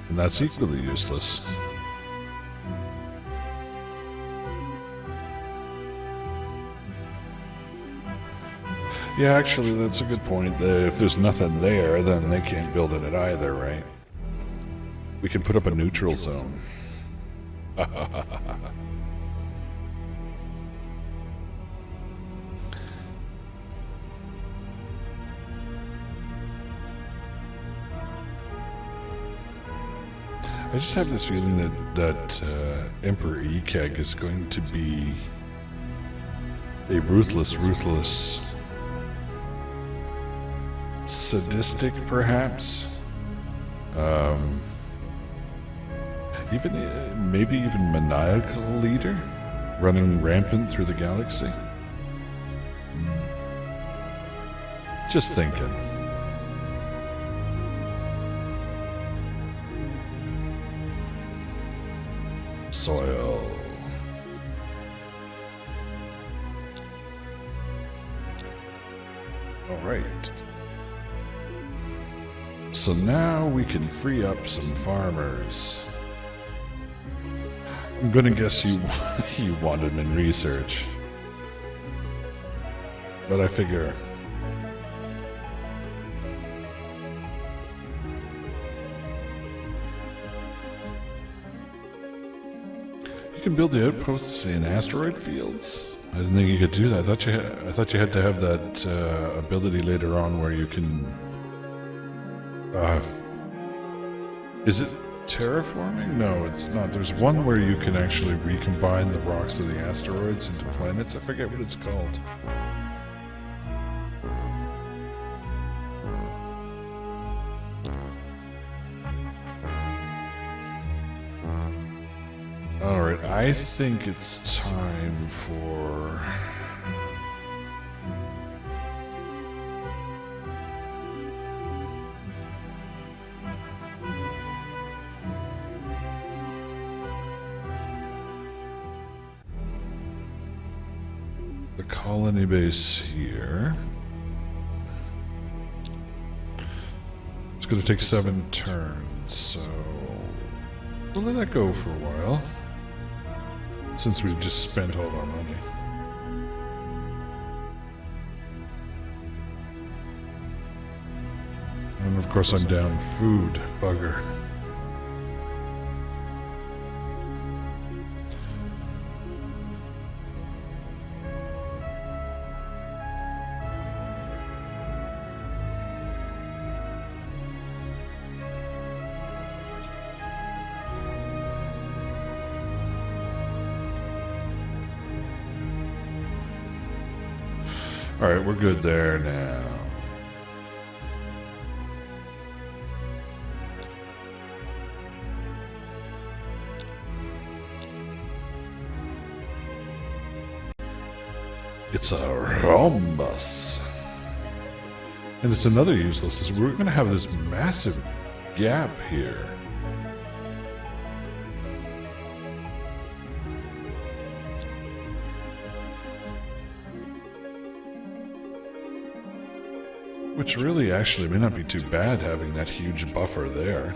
And that's equally useless. Yeah, actually, that's a good point. If there's nothing there, then they can't build in it either, right? We can put up a neutral zone. I just have this feeling that Emperor Ekeg is going to be a ruthless, sadistic, perhaps, maybe even maniacal leader, running rampant through the galaxy. Just thinking. Soil. All right. So now we can free up some farmers. I'm gonna guess you want them in research, but I figure you can build the outposts in asteroid fields. I didn't think you could do that. I thought you had to have that ability later on where you can. Is it terraforming? No, it's not. There's one where you can actually recombine the rocks of the asteroids into planets. I forget what it's called. Alright, I think it's time for... the colony base here. It's going to take 7 turns, so we'll let that go for a while, since we've just spent all our money. And of course I'm down food, bugger. All right, we're good there now. It's a rhombus. And it's another useless. We're going to have this massive gap here. Which really actually may not be too bad, having that huge buffer there.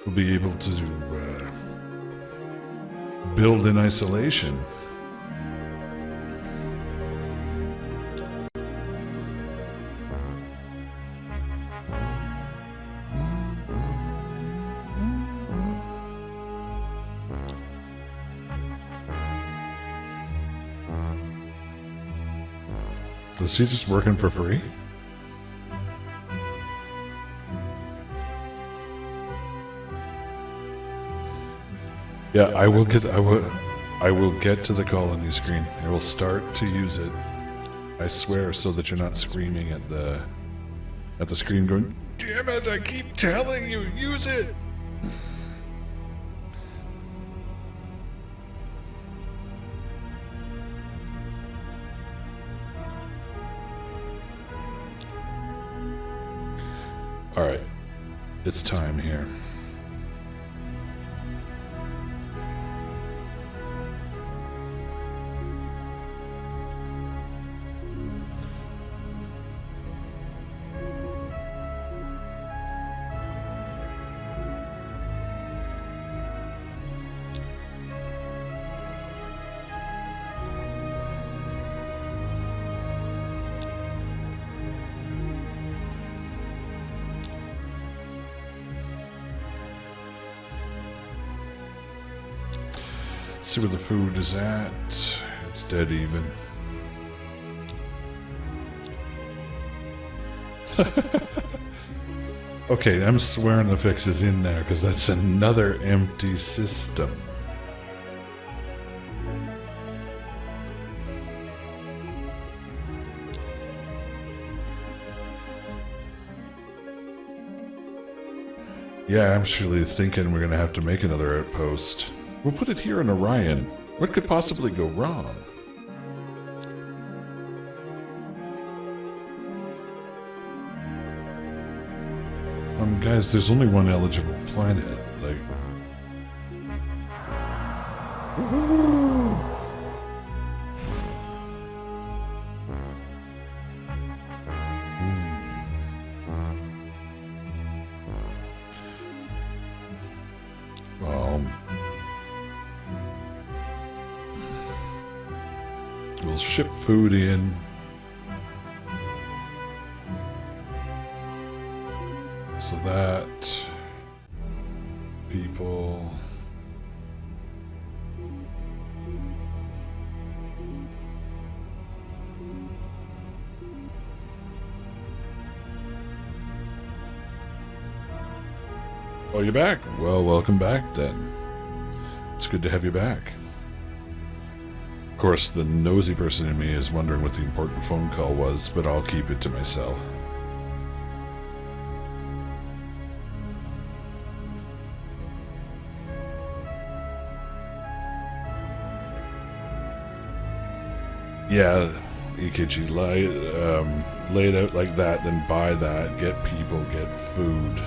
We'll be able to build in isolation. Is he just working for free? Yeah, I will get to the colony screen. I will start to use it. I swear, so that you're not screaming at the screen going, "Damn it, I keep telling you, use it." All right, it's time here. See where the food is at. It's dead even. Okay, I'm swearing the fix is in there because that's another empty system. Yeah, I'm surely thinking we're gonna have to make another outpost. We'll put it here in Orion. What could possibly go wrong? Guys, there's only one eligible planet. Like, woohoo! We'll ship food in. So that people Oh, you're back. Well, welcome back then. It's good to have you back. Of course, the nosy person in me is wondering what the important phone call was, but I'll keep it to myself. Yeah, EKG, lay it out like that, then buy that, get people, get food,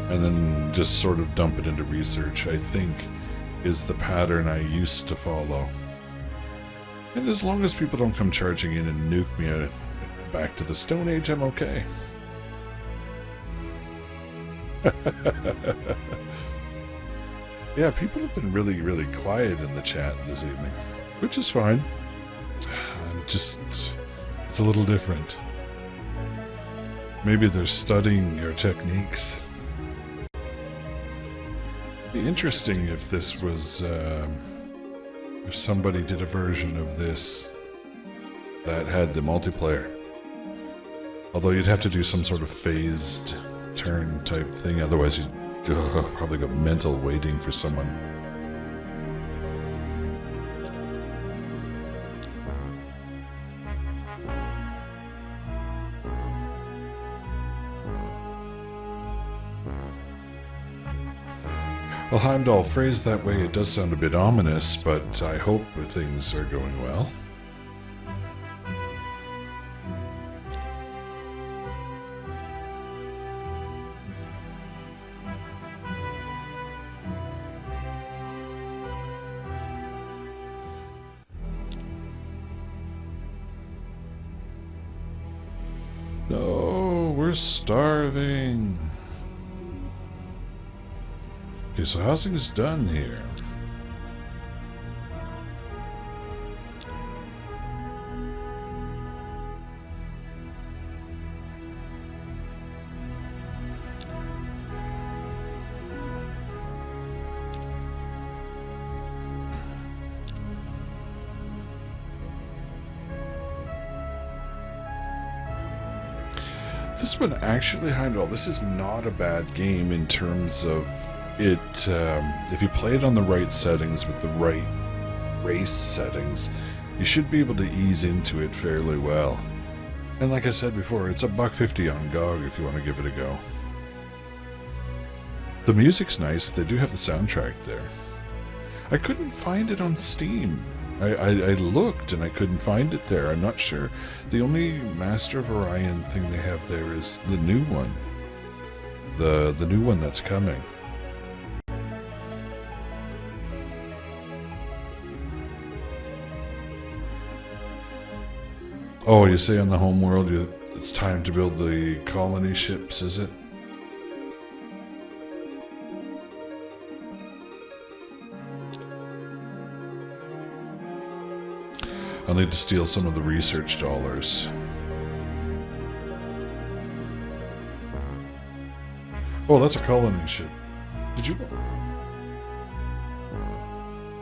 and then just sort of dump it into research, I think, is the pattern I used to follow. And as long as people don't come charging in and nuke me back to the Stone Age, I'm okay. Yeah, people have been really, really quiet in the chat this evening, which is fine. Just, it's a little different. Maybe they're studying your techniques. It'd be interesting if this was, if somebody did a version of this that had the multiplayer. Although you'd have to do some sort of phased turn type thing, otherwise you'd probably go mental waiting for someone. Well, Heimdall, phrased that way, it does sound a bit ominous, but I hope things are going well. No, we're starving. Okay, so housing is done here. This one actually, Heimdall, this is not a bad game in terms of it, if you play it on the right settings with the right race settings, you should be able to ease into it fairly well. And like I said before, it's $1.50 on GOG if you want to give it a go. The music's nice, they do have the soundtrack there. I couldn't find it on Steam. I looked and I couldn't find it there, I'm not sure. The only Master of Orion thing they have there is the new one. The new one that's coming. Oh, you say on the home world it's time to build the colony ships, is it? I'll need to steal some of the research dollars. Oh, that's a colony ship. Did you...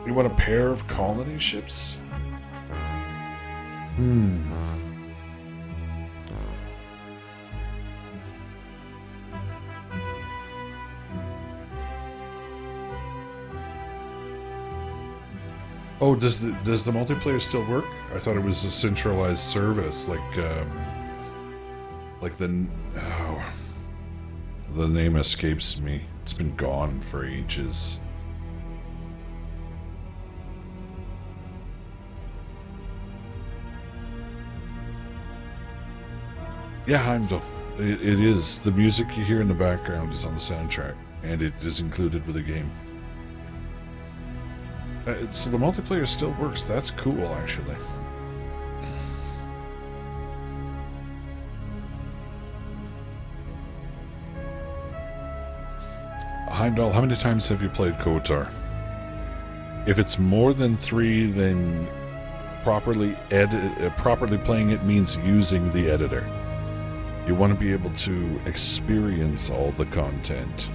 You want a pair of colony ships? Oh, does the multiplayer still work? I thought it was a centralized service, like the the name escapes me. It's been gone for ages. Yeah, Heimdall. It is. The music you hear in the background is on the soundtrack, and it is included with the game. So the multiplayer still works. That's cool, actually. Heimdall, how many times have you played KOTOR? If it's more than 3, then properly playing it means using the editor. You want to be able to experience all the content.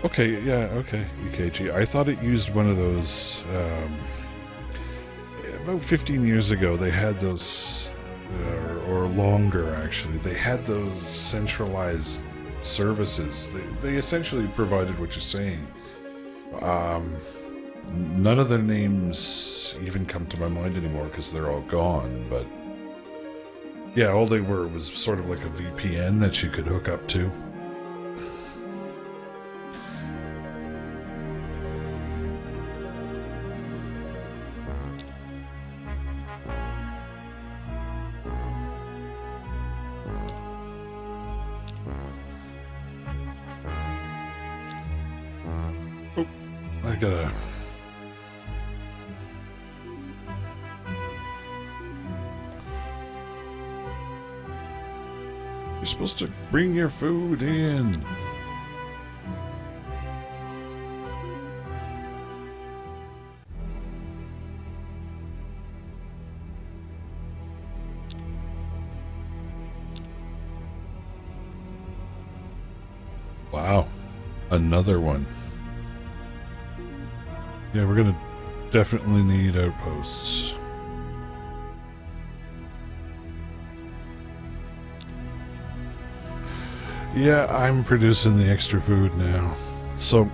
Okay, yeah, okay, EKG. I thought it used one of those, about 15 years ago, they had those, or longer actually, they had those centralized services. They essentially provided what you're saying. None of the names even come to my mind anymore because they're all gone, but yeah, all they were was sort of like a VPN that you could hook up to. I gotta... You're supposed to bring your food in. Wow. Another one. Yeah, we're gonna definitely need outposts. Yeah, I'm producing the extra food now. So,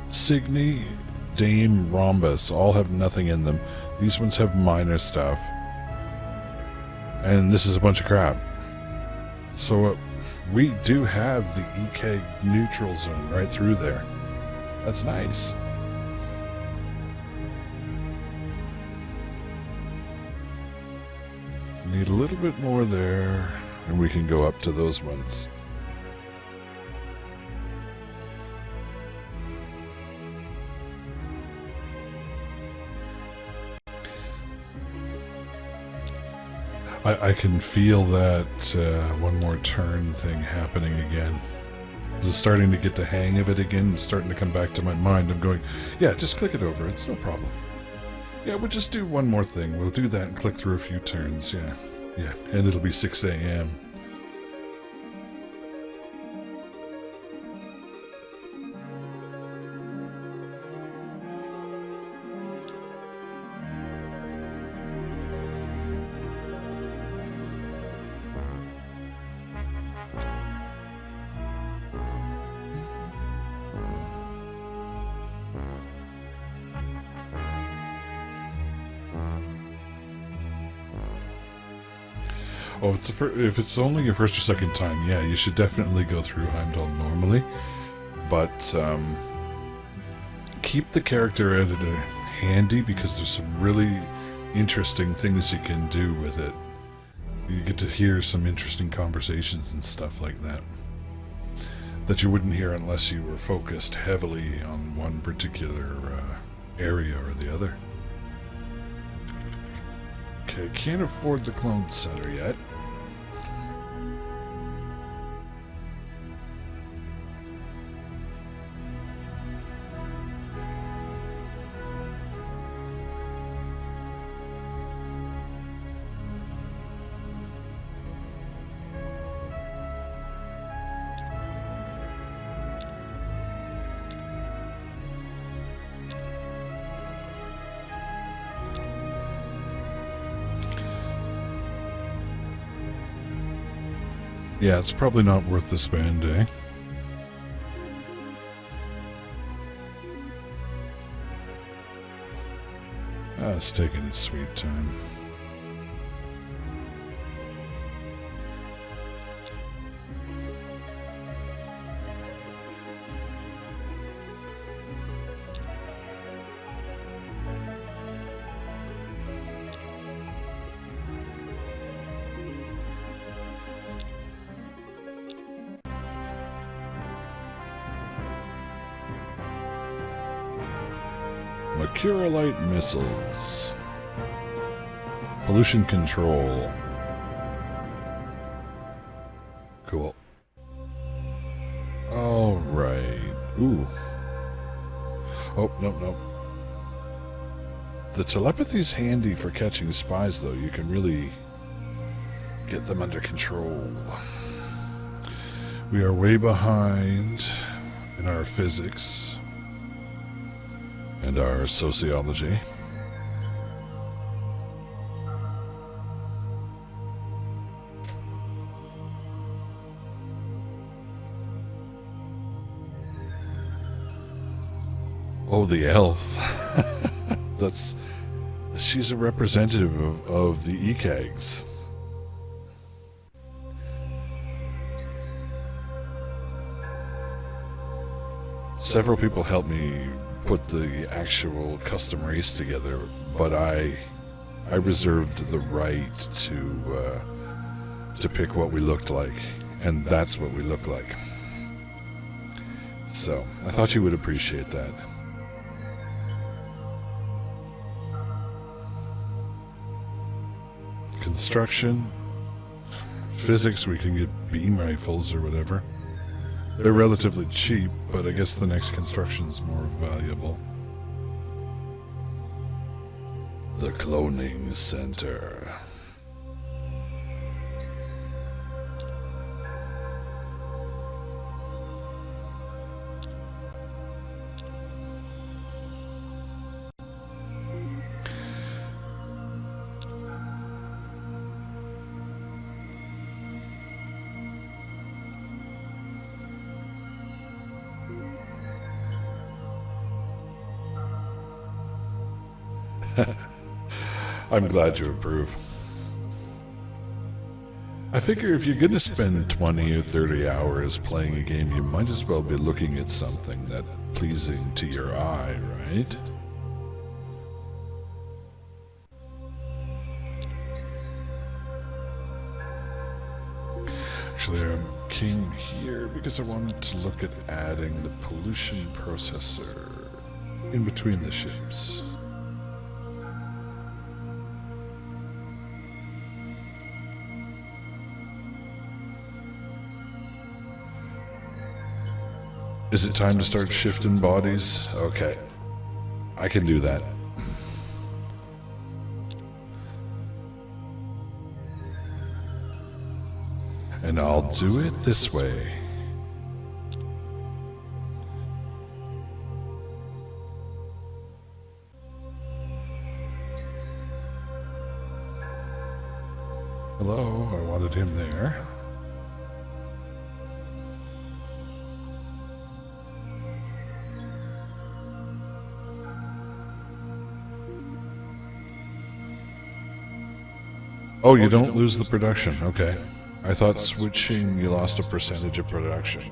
Signy, Dame, Rhombus all have nothing in them. These ones have minor stuff. And this is a bunch of crap. So, we do have the EK neutral zone right through there. That's nice. Need a little bit more there, and we can go up to those ones. I can feel that one more turn thing happening again. This is starting to get the hang of it again. It's starting to come back to my mind. I'm going, yeah, just click it over. It's no problem. Yeah, we'll just do one more thing. We'll do that and click through a few turns. Yeah, yeah, and it'll be 6 a.m. Oh, if it's only your first or second time, yeah, you should definitely go through Heimdall normally. But keep the character editor handy because there's some really interesting things you can do with it. You get to hear some interesting conversations and stuff like that that you wouldn't hear unless you were focused heavily on one particular area or the other. Okay, can't afford the clone center yet. Yeah, it's probably not worth the spend, eh? It's taking its sweet time. Mercurolite missiles. Pollution control. Cool. Alright. Ooh. Oh, nope. The telepathy's handy for catching spies, though. You can really get them under control. We are way behind in our physics and our sociology. Oh, the elf. She's a representative of the ECAGs. Several people helped me put the actual custom race together, but I reserved the right to pick what we looked like, and that's what we look like. So I thought you would appreciate that. Construction, physics, we can get beam rifles or whatever. They're relatively cheap, but I guess the next construction's more valuable. The cloning center. I'm glad you approve. I figure if you're going to spend 20 or 30 hours playing a game, you might as well be looking at something that's pleasing to your eye, right? Actually, I'm king here because I wanted to look at adding the pollution processor in between the ships. Is it time to start shifting bodies? Okay. I can do that. And I'll do it this way. Hello, I wanted him there. Oh, you don't lose the production. Okay. I thought switching, you lost a percentage of production.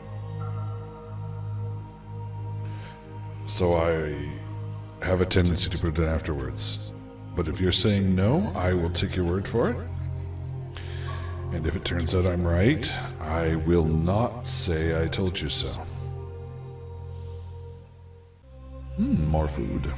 So I have a tendency to put it afterwards. But if you're saying no, I will take your word for it. And if it turns out I'm right, I will not say I told you so. More food.